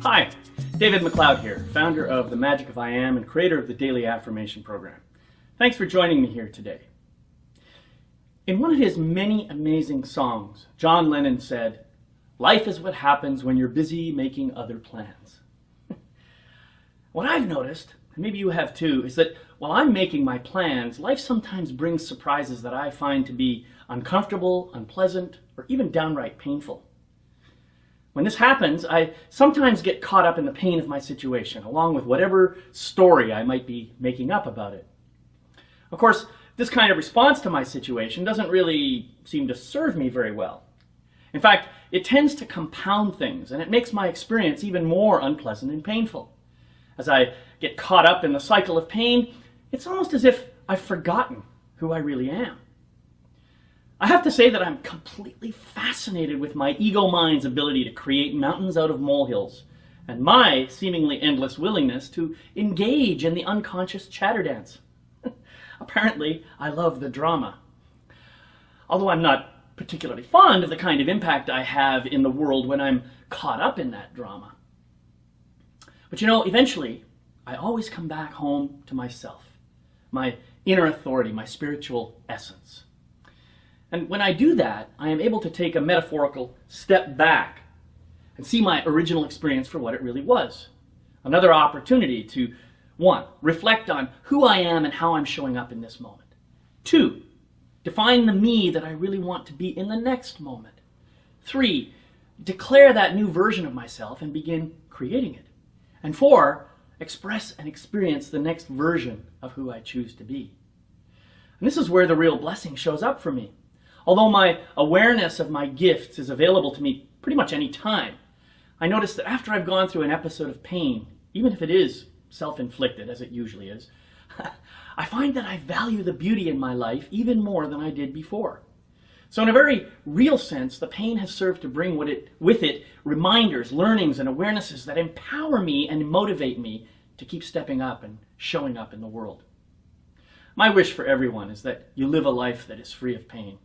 Hi, David McLeod here, founder of The Magic of I Am and creator of the Daily Affirmation program. Thanks for joining me here today. In one of his many amazing songs, John Lennon said, "Life is what happens when you're busy making other plans." What I've noticed, and maybe you have too, is that while I'm making my plans, life sometimes brings surprises that I find to be uncomfortable, unpleasant, or even downright painful. When this happens, I sometimes get caught up in the pain of my situation, along with whatever story I might be making up about it. Of course, this kind of response to my situation doesn't really seem to serve me very well. In fact, it tends to compound things, and it makes my experience even more unpleasant and painful. As I get caught up in the cycle of pain, it's almost as if I've forgotten who I really am. I have to say that I'm completely fascinated with my ego mind's ability to create mountains out of molehills, and my seemingly endless willingness to engage in the unconscious chatter dance. Apparently, I love the drama. Although I'm not particularly fond of the kind of impact I have in the world when I'm caught up in that drama. But eventually, I always come back home to myself, my inner authority, my spiritual essence. And when I do that, I am able to take a metaphorical step back and see my original experience for what it really was. Another opportunity to, 1, reflect on who I am and how I'm showing up in this moment. 2, define the me that I really want to be in the next moment. 3, declare that new version of myself and begin creating it. And 4, express and experience the next version of who I choose to be. And this is where the real blessing shows up for me. Although my awareness of my gifts is available to me pretty much any time, I notice that after I've gone through an episode of pain, even if it is self-inflicted, as it usually is, I find that I value the beauty in my life even more than I did before. So in a very real sense, the pain has served to bring with it reminders, learnings, and awarenesses that empower me and motivate me to keep stepping up and showing up in the world. My wish for everyone is that you live a life that is free of pain.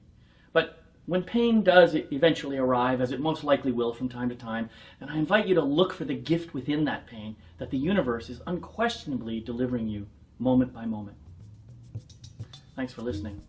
But when pain does eventually arrive, as it most likely will from time to time, then I invite you to look for the gift within that pain that the universe is unquestionably delivering you moment by moment. Thanks for listening.